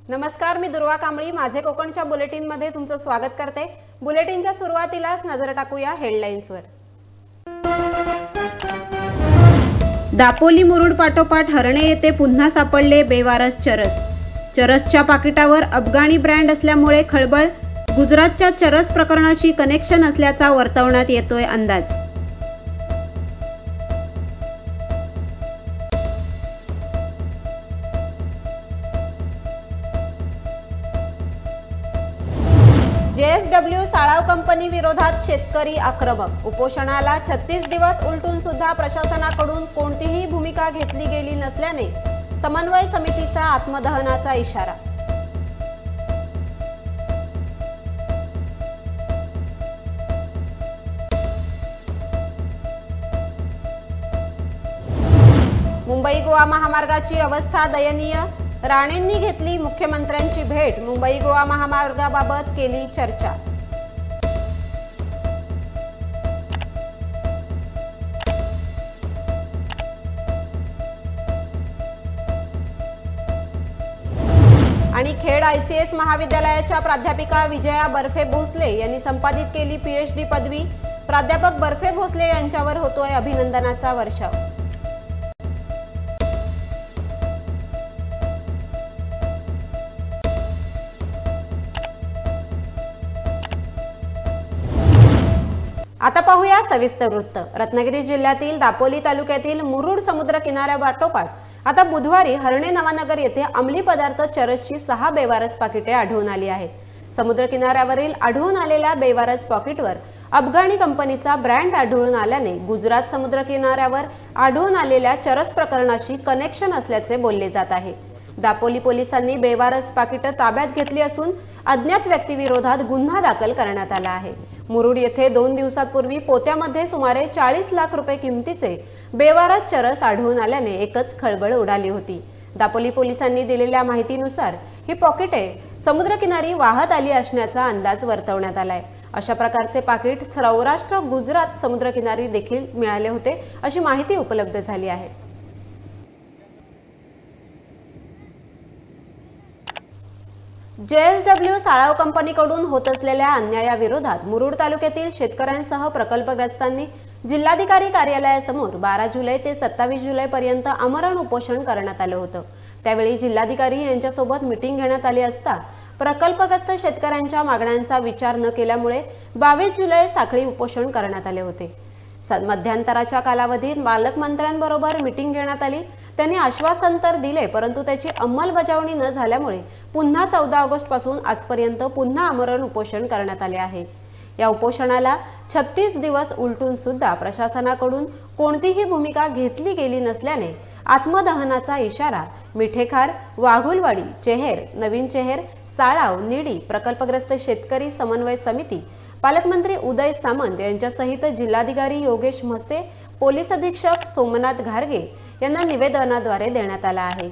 नमस्कार, मी दुर्वा कांबळी माझे कोकणच्या बुलेटिनमध्ये तुमचं स्वागत करते। बुलेटिनच्या सुरुवातीलाच नजर टाकूया हेडलाईन्सवर। दापोली मुरुड पाठोपाठ हरणे येथे पुन्हा सापडले बेवारस चरस। चरसच्या पाकिटावर अफगाणी ब्रँड असल्यामुळे खळबळ। गुजरातच्या चरस प्रकरणाशी कनेक्शन असल्याचा वर्तवण्यात येतोय अंदाज। JSW साळाव कंपनी विरोधात शेतकरी आक्रमक। उपोषणाला 36 दिवस उलटून सुद्धा प्रशासनाकडून कोणतीही भूमिका घेतली गेली नसल्याने समन्वय समितीचा आत्मदहनाचा इशारा। मुंबई गोवा महामार्गाची अवस्था दयनीय। राणेंनी घेतली मुख्यमंत्र्यांची भेट। मुंबई गोवा महामार्गाबाबत केली चर्चा। आणि खेड ICS महाविद्यालयाच्या प्राध्यापिका विजया बर्फे भोसले यांनी संपादित केली PhD पदवी। प्राध्यापक बर्फे भोसले यांच्यावर होतोय अभिनंदनाचा वर्षाव। आता पाहूया सविस्तर वृत्त। रत्नागिरी जिल्ह्यातील दापोली तालुक्यातील मुरुड समुद्र किनाऱ्यापाठोपाठ आता बुधवारी हरणे नवानगर येथे अंमली पदार्थ चरसची 6 बेवारस पाकिटे आढळून आली आहेत। समुद्र किनाऱ्यावरील आढळून आलेल्या बेवारस पाकिटवर अफगाणी कंपनीचा ब्रँड आढळून आल्याने गुजरात समुद्र किनाऱ्यावर आढळून आलेल्या चरस प्रकरणाशी कनेक्शन असल्याचे बोलले जात आहे। दापोली पोलिसांनी बेवारस पाकिटे ताब्यात घेतली असून अज्ञात व्यक्तीविरोधात गुन्हा दाखल करण्यात आला आहे। मुरुड येथे 2 दिवसांपूर्वी पोत्यामध्ये सुमारे 40 लाख रुपये किमतीचे बेवारस चरस आढळून आल्याने एकच खळबळ उडाली होती। दापोली पोलिसांनी दिलेल्या माहितीनुसार ही पॉकेटे समुद्रकिनारी वाहत आली असण्याचा अंदाज वर्तवण्यात आलाय। अशा प्रकारचे पाकिट सौराष्ट्र गुजरात समुद्रकिनारी देखील मिळाले होते अशी माहिती उपलब्ध झाली आहे। JSW साळाव कंपनीकडून होत असलेल्या अन्यायाविरोधात मुरुड तालुक्यातील शेतकऱ्यांसह प्रकल्पग्रस्तांनी जिल्हाधिकारी कार्यालयासमोर 12 जुलै ते 27 जुलै पर्यंत आमरण उपोषण करण्यात आलं होतं। त्यावेळी जिल्हाधिकारी यांच्यासोबत मीटिंग घेण्यात आली असता प्रकल्पग्रस्त शेतकऱ्यांच्या मागण्यांचा विचार न केल्यामुळे 22 जुलै साखळी उपोषण करण्यात आले होते। मध्यंतराच्या कालावधीत पालकमंत्र्यांबरोबर मीटिंग घेण्यात आली। त्यांनी आश्वासन तर दिले, परंतु त्याची अंमलबजावणी न झाल्यामुळे पुन्हा 14 ऑगस्ट पासून आजपर्यंत पुन्हा आमरण उपोषण करण्यात आले आहे। या उपोषणाला 36 दिवस उलटून सुद्धा प्रशासनाकडून कोणतीही भूमिका घेतली गेली नसल्याने आत्मदहनाचा इशारा मिठेखार, वाघुलवाडी, चेहेर, नवीन चेहेर, साळाव, निडी प्रकल्पग्रस्त शेतकरी समन्वय समिती, पालकमंत्री उदय सामंत यांच्यासहित जिल्हाधिकारी योगेश म्हसे, पोलीस अधीक्षक सोमनाथ घारगे यांना निवेदनाद्वारे देण्यात आला आहे।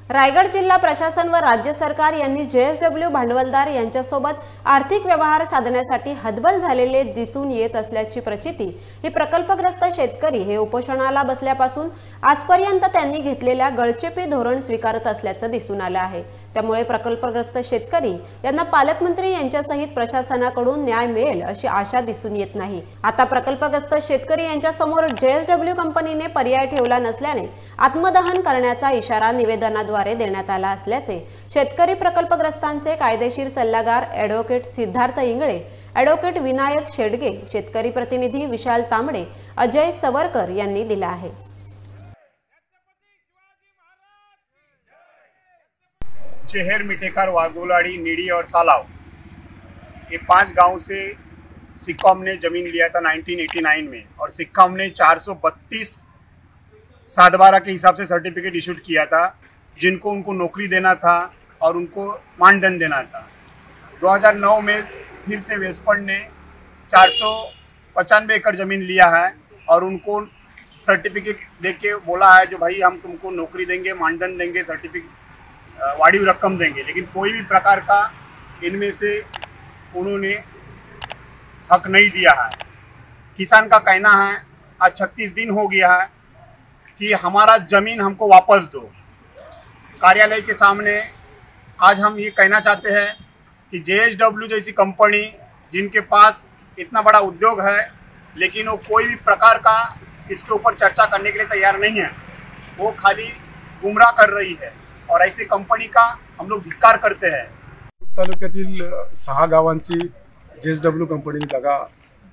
रायगड जिल्हा प्रशासन व राज्य सरकार यांनी JSW भांडवलदार यांच्यासोबत आर्थिक व्यवहार साधण्यासाठी हतबल झालेले दिसून येत असल्याची प्रचिती ही प्रकल्पग्रस्त शेतकरी हे उपोषणाला बसल्यापासून आजपर्यंत त्यांनी घेतलेल्या गळचेपी धोरण स्वीकारत असल्याचं दिसून आलं आहे। त्यामुळे प्रकल्पग्रस्त शेतकरी यांना पालकमंत्री यांच्यासहित प्रशासनाकडून न्याय मिळेल अशी आशा दिसून येत नाही। आता प्रकल्पग्रस्त शेतकरी यांच्या समोर JSW कंपनीने पर्याय ठेवला नसल्याने आत्मदहन करण्याचा इशारा निवेदनाद्वारे देण्यात आला असल्याचे शेतकरी प्रकल्पग्रस्तांचे कायदेशीर सल्लागार ॲडव्होकेट सिद्धार्थ इंगळे, ॲडव्होकेट विनायक शेडगे, शेतकरी प्रतिनिधी विशाल तांबडे, अजय चवरकर यांनी दिला आहे। चेहेर, मिठेखार, वाघुलवाड़ी, निडी और सालाव, ये 5 गांव से सिक्कॉम ने जमीन लिया था 1989 में, और सिक्कॉम ने 432 7/12 के हिसाब से सर्टिफिकेट इशूड किया था, जिनको उनको नौकरी देना था और उनको मानधन देना था। 2009 में फिर से वेस्टफंड ने 495 एकड़ ज़मीन लिया है और उनको सर्टिफिकेट देके बोला है जो भाई हम तुमको नौकरी देंगे, मानधन देंगे, सर्टिफिकेट वाड़ी रकम देंगे, लेकिन कोई भी प्रकार का इनमें से उन्होंने हक नहीं दिया है। किसान का कहना है आज 36 दिन हो गया है कि हमारा ज़मीन हमको वापस दो। कार्यालय के सामने आज हम ये कहना चाहते हैं कि JSW जैसी कंपनी जिनके पास इतना बड़ा उद्योग है, लेकिन वो कोई भी प्रकार का इसके ऊपर चर्चा करने के लिए तैयार नहीं है, वो खाली गुमराह कर रही है और ऐसी कंपनी का हम लोग धिक्कार करते हैं। तालुक्यातील 6 गावांची JSW कंपनीने जागा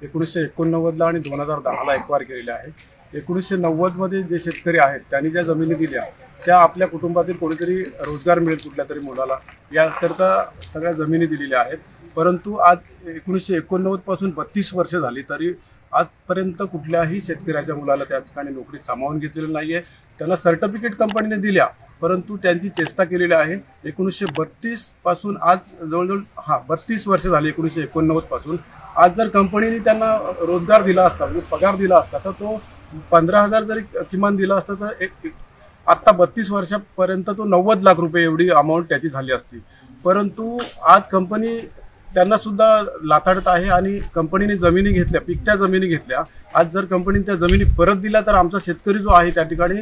1989 आणि 2010ला एक्वायर केलेल्या आहे। 1990 मध्ये जे शेतकरी आहेत त्यांनी ज्या जमिनी दिल्या त्या आपल्या कुटुंबातील कोणीतरी रोजगार मिळेल कुठल्या तरी मुलाला याकरता सगळ्या जमिनी दिलेल्या आहेत। परंतु आज 1989 पासून 32 वर्ष झाली तरी आजपर्यंत कुठल्याही शेतकऱ्याच्या मुलाला त्या ठिकाणी नोकरी सामावून घेतलेली नाही आहे। त्यांना सर्टिफिकेट कंपनीने दिल्या परंतु त्यांची चेष्टा केलेली आहे। 1932 पासून आज जवळजवळ 32 वर्ष झाली 1989 पासून। आज जर कंपनीने त्यांना रोजगार दिला असता म्हणजे पगार दिला असता तर तो 15,000 जरी किमान दिला असता तर आता 32 वर्षापर्यंत तो 90 लाख रुपये एवढी अमाउंट त्याची झाली असती। परंतु आज कंपनी त्यांना सुद्धा लाथाडत आहे आणि कंपनीने जमिनी घेतल्या, पिकत्या जमिनी घेतल्या। आज जर कंपनीने त्या जमिनी परत दिल्या तर आमचा शेतकरी जो आहे त्या ठिकाणी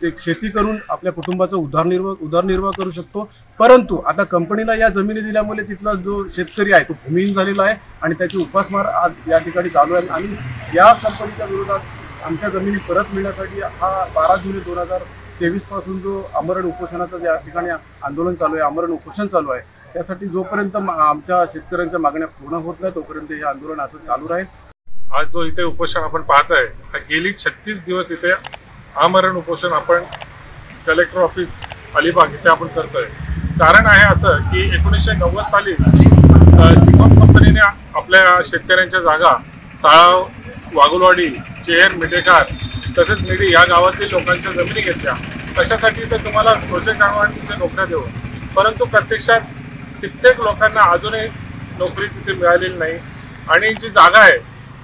ते शेती करून आपल्या कुटुंबाचा उदरनिर्वाह करू शकतो। परंतु आता कंपनीला या जमिनी दिल्यामुळे तिथला जो शेतकरी आहे तो भूमिहीन झालेला आहे आणि त्याची उपासमार आज या ठिकाणी चालू आहे। आणि या कंपनीच्या विरोधात आमच्या जमिनी परत मिळण्यासाठी हा 12 जुलै 2023 पासून जो आमरण उपोषणाचं या ठिकाणी आंदोलन चालू आहे, आमरण उपोषण चालू आहे, त्यासाठी जोपर्यंत आमच्या शेतकऱ्यांच्या मागण्या पूर्ण होत नाही तोपर्यंत हे आंदोलन असं चालू राहील। आज जो इथे उपोषण आपण पाहताय गेली 36 दिवस इथे आमरण उपोषण आपण कलेक्टर ऑफिस अलिबाग इथे आपण करतोय। कारण आहे असं की 1990 साली सिकॉम कंपनीने आपल्या शेतकऱ्यांच्या जागा साळाव, वाघुलवाडी, चेहेर, मिटेकार तसेच निडी या गावातील लोकांच्या जमिनी घेतल्या। कशासाठी तर तुम्हाला प्रोजेक्ट आणून तिथे नोकऱ्या देऊ, परंतु प्रत्यक्षात कित्येक लोकांना अजूनही नोकरी तिथे मिळालेली नाही। आणि जी जागा आहे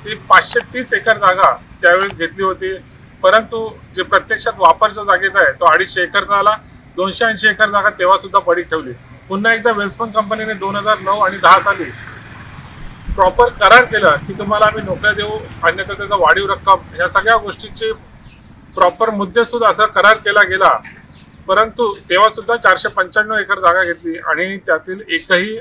ती 530 एकर जागा त्यावेळेस घेतली होती, परंतु जे प्रत्यक्षात वापरच्या जागेचा आहे तो 250 एकरचा आला। 280 एकर जागा तेव्हा सुद्धा पडीक ठेवली। पुन्हा एकदा वेल्सपन कंपनीने 2009 आणि 10 साली प्रॉपर करार केला की तुम्हाला आम्ही नोकऱ्या देऊ, अन्यथा त्याचा वाढीव रक्कम या सगळ्या गोष्टींचे प्रॉपर मुद्दे सुद्धा असा करार केला गेला। परंतु तेव्हा सुद्धा 495 एकर जागा घेतली आणि त्यातील एकही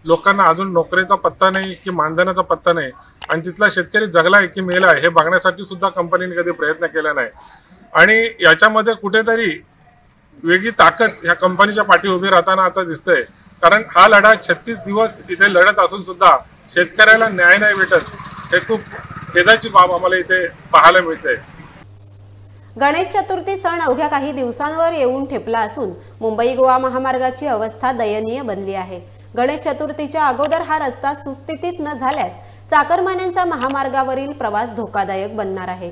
लोकांना अजून नोकरीचा पत्ता नाही की मानधनाचा पत्ता नाही आणि तिथला शेतकरी जगला आहे की मेला आहे हे बघण्यासाठी सुद्धा कंपनीने कधी प्रयत्न केला नाही। आणि याच्यामध्ये कुठेतरी वेगळी ताकद या कंपनीच्या पाठी उभी राहताना आता दिसतंय। कारण हा लढा 36 दिवस इथे लढत असून सुद्धा शेतकऱ्याला न्याय नाही भेटत, हे खूप खेदाची बाब आम्हाला इथे पाहायला मिळते। गणेश चतुर्थी सण अवघ्या काही दिवसांवर येऊन ठेपला असून मुंबई गोवा महामार्गाची अवस्था दयनीय बनली आहे। गणेश चतुर्थीच्या अगोदर हा रस्ता सुस्थितीत न झाल्यास चाकरमान्यांचा महामार्गावरील प्रवास धोकादायक बनणार आहे।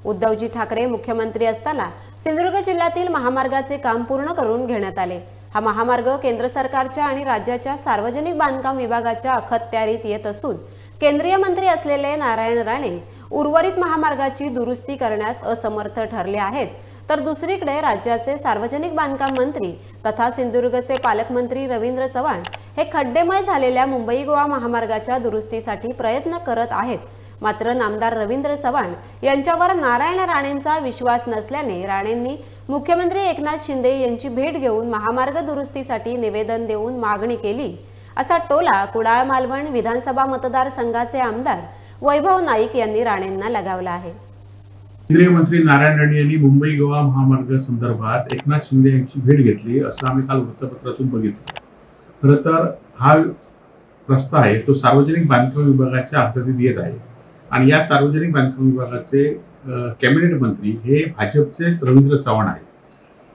उद्धवजी ठाकरे मुख्यमंत्री असताना सिंधुदुर्ग जिल्ह्यातील महामार्गाचे काम पूर्ण करून घेण्यात आले। हा महामार्ग केंद्र सरकारच्या आणि राज्याच्या सार्वजनिक बांधकाम विभागाच्या अखत्यारीत येत असून केंद्रीय मंत्री असलेले नारायण राणे उर्वरित महामार्गाची दुरुस्ती करण्यास असमर्थ ठरले आहेत, तर दुसरीकडे राज्याचे सार्वजनिक बांधकाम मंत्री तथा सिंधुदुर्गचे पालकमंत्री रवींद्र चव्हाण हे खड्डेमय झालेल्या मुंबई गोवा महामार्गाच्या दुरुस्तीसाठी प्रयत्न करत आहेत। मात्र नामदार रवींद्र चव्हाण यांच्यावर नारायण राणेंचा विश्वास नसल्याने राणेंनी मुख्यमंत्री एकनाथ शिंदे यांची भेट घेऊन महामार्ग दुरुस्तीसाठी निवेदन देऊन मागणी केली, असा टोला कुडाळ मालवण विधानसभा मतदारसंघाचे आमदार वैभव नाईक यांनी राणेंना लगावला आहे। केंद्रीय मंत्री नारायण राणे यांनी मुंबई गोवा महामार्ग संदर्भात एकनाथ शिंदे यांची भेट घेतली असं आम्ही काल वृत्तपत्रातून बघितलं। खरं तर हा रस्ता आहे तो सार्वजनिक बांधकाम विभागाच्या अखत्यारीत येत आहे आणि या सार्वजनिक बांधकाम विभागाचे कॅबिनेट मंत्री हे भाजपचेच रवींद्र चव्हाण आहेत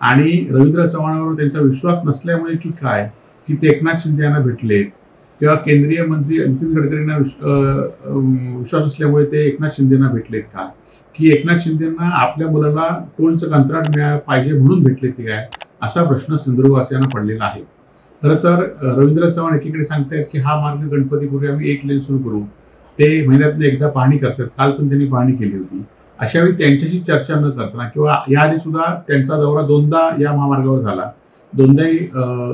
आणि रवींद्र चव्हाणांवर त्यांचा विश्वास नसल्यामुळे की काय की ते एकनाथ शिंदे यांना भेटले किंवा केंद्रीय मंत्री नितीन गडकरींना विश्वास असल्यामुळे ते एकनाथ शिंदेना भेटलेत का की एकनाथ शिंदेंना आपल्या मुलाला टोलचं कंत्राट मिळालं पाहिजे म्हणून भेटले की काय असा प्रश्न सिंधुदुर्गवासियांना पडलेला आहे। खरं तर रवींद्र चव्हाण एकीकडे सांगतायत की हा मार्ग गणपतीपूर्वी आम्ही 1 लेन सुरू करू, ते महिन्यातून एकदा पाहणी करतात, काल पण त्यांनी पाहणी केली होती। अशावेळी त्यांच्याशी चर्चा न करताना किंवा याआधी सुद्धा त्यांचा दौरा 2दा या महामार्गावर झाला, 2दाही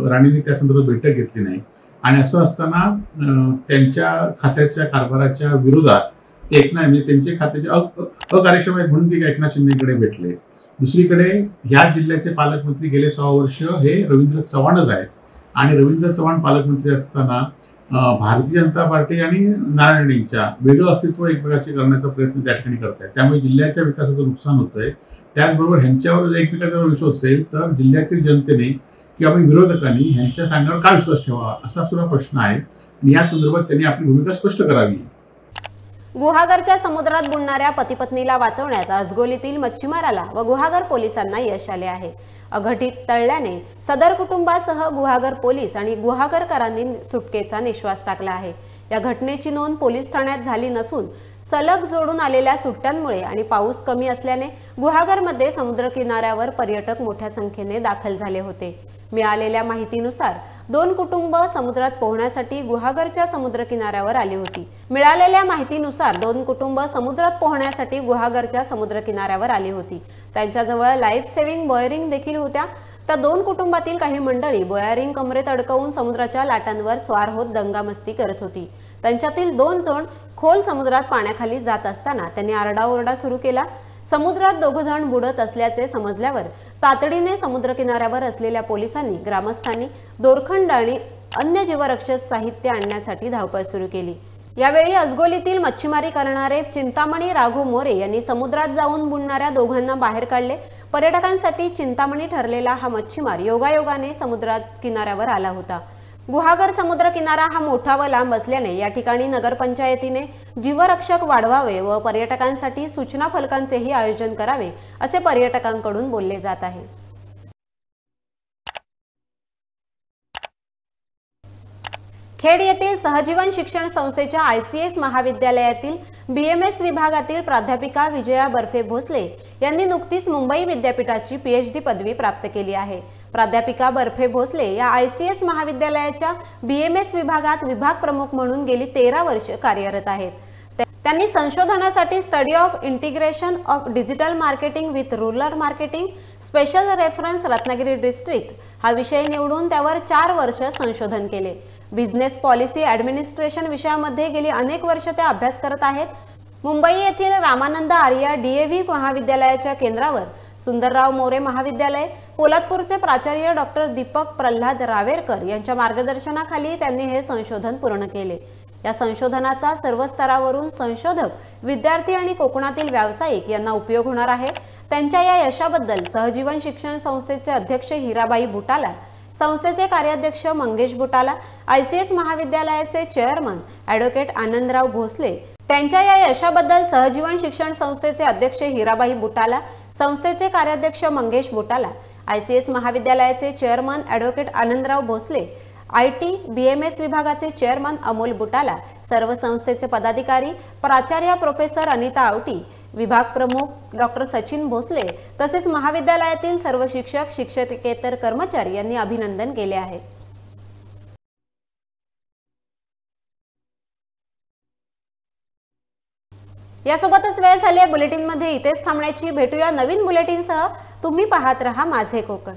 राणेंनी त्या संदर्भात बैठक घेतली नाही आणि असं असताना त्यांच्या खात्याच्या कारभाराच्या विरोधात एकनाथ म्हणजे त्यांचे खात्याचे अकार्यक्षम आहेत म्हणून ते एकनाथ शिंदेकडे भेटले। दुसरीकडे ह्या जिल्ह्याचे पालकमंत्री गेले 6 वर्ष हे रवींद्र चव्हाणच आहेत आणि रवींद्र चव्हाण पालकमंत्री असताना भारतीय जनता पार्टी आणि नारायण राणेंच्या वेगळं अस्तित्व एकमेकांशी करण्याचा प्रयत्न त्या ठिकाणी करत आहेत. त्यामुळे जिल्ह्याच्या विकासाचं नुकसान होतंय. त्याचबरोबर ह्यांच्यावर जर एकमेकांचा विश्वास असेल तर जिल्ह्यातील जनतेने किंवा विरोधकांनी ह्यांच्या सांगण्यावर काय विश्वास ठेवावा असा सुद्धा प्रश्न आहे. आणि या संदर्भात त्यांनी आपली भूमिका स्पष्ट करावी. गुहागरच्या समुद्रात बुडणाऱ्या पती पत्नीला वाचवण्यात आजगोलीतील मच्छीमाराला व गुहागर पोलिसांना यश आले आहे. अघटित तळल्याने सदर कुटुंबासह गुहागर पोलीस आणि गुहागरकरांनी सुटकेचा निश्वास टाकला आहे. या घटनेची नोंद पोलीस ठाण्यात झाली नसून सलग जोडून आलेल्या सुट्ट्यांमुळे आणि पाऊस कमी असल्याने गुहागरमध्ये समुद्र किनाऱ्यावर पर्यटक मोठ्या संख्येने दाखल झाले होते. मिळालेल्या माहितीनुसार 2 कुटुंब समुद्रात पोहण्यासाठी गुहागरच्या समुद्र किनाऱ्यावर आली होती. मिळालेल्या माहितीनुसार 2 कुटुंब समुद्रात पोहण्यासाठी गुहागरच्या समुद्र किनाऱ्यावर आली होती. त्यांच्याजवळ लाईफ सेव्हिंग बॉयरिंग देखील होत्या. त्या 2 कुटुंबातील काही मंडळी बॉयरिंग कमरेत अडकवून समुद्राच्या लाटांवर स्वार होत दंगामस्ती करत होती. त्यांच्यातील 2 जण खोल समुद्रात पाण्याखाली जात असताना त्यांनी आरडाओरडा सुरू केला. समुद्रात 2 जण बुडत असल्याचे समजल्यावर तातडीने समुद्र किनाऱ्यावर असलेल्या पोलिसांनी, ग्रामस्थांनी दोरखंड आणि अन्य जीवरक्षक साहित्य आणण्यासाठी धावपळ सुरू केली. यावेळी अजगोलीतील मच्छीमारी करणारे चिंतामणी राघू मोरे यांनी समुद्रात जाऊन बुडणाऱ्या 2घांना बाहेर काढले. पर्यटकांसाठी चिंतामणी ठरलेला हा मच्छीमार योगायोगाने समुद्रात किनाऱ्यावर आला होता. गुहागर समुद्र किनारा हा मोठा व लांब असल्याने या ठिकाणी नगरपंचायतीने जीवरक्षक वाढवावे व पर्यटकांसाठी सूचना फलकांचेही आयोजन करावे असे पर्यटकांकडून बोलले जात आहे. खेड येथील सहजीवन शिक्षण संस्थेच्या ICS महाविद्यालयातील BMS विभागातील प्राध्यापिका विजया बर्फे भोसले यांनी नुकतीच मुंबई विद्यापीठाची PhD पदवी प्राप्त केली आहे. प्राध्यापिका बर्फे भोसले या ICS महाविद्यालयाच्या BMS विभागात विभाग प्रमुख म्हणून गेली 13 वर्ष कार्यरत आहेत. त्यांनी संशोधनासाठी study of integration of digital marketing with rural marketing special reference Ratnagiri district हा विषय निवडून त्यावर 4 वर्ष संशोधन केले. बिझनेस पॉलिसी ॲडमिनिस्ट्रेशन विषयामध्ये गेली अनेक वर्ष ते अभ्यास करत आहेत. मुंबई येथील रामानंद आर्या DAV महाविद्यालयाच्या केंद्रावर सुंदरराव मोरे महाविद्यालय, पोलादपूरचे प्राचार्य डॉक्टर दीपक प्रल्हाद रावेरकर यांच्या मार्गदर्शनाखाली त्यांनी हे संशोधन पूर्ण केले. या संशोधनाचा सर्व स्तरावरून संशोधक, विद्यार्थी आणि कोकणातील व्यावसायिक यांना उपयोग होणार आहे. त्यांच्या या यशाबद्दल सहजीवन शिक्षण संस्थेचे अध्यक्ष हिराबाई बुटाला, संस्थेचे कार्याध्यक्ष मंगेश बुटाला, ICS महाविद्यालयाचे चेअरमन ॲडव्होकेट आनंदराव भोसले, त्यांच्या या यशाबद्दल सहजीवन शिक्षण संस्थेचे अध्यक्ष हिराबाई बुटाला, संस्थेचे कार्याध्यक्ष मंगेश बुटाला, ICS महाविद्यालयाचे chairman advocate Anandrao Bhosale, IT BMS विभागाचे चेअरमन अमोल बुटाला, सर्व संस्थेचे पदाधिकारी, प्राचार्य प्रोफेसर अनिता आवटी, विभाग प्रमुख डॉक्टर सचिन भोसले तसेच महाविद्यालयातील सर्व शिक्षक, शिक्षकेतर कर्मचारी यांनी अभिनंदन केले आहे. यासोबतच वेळ झाली आहे बुलेटिनमध्ये इथेच थांबण्याची. भेटूया नवीन बुलेटिनसह. तुम्ही पाहत रहा माझे कोकण.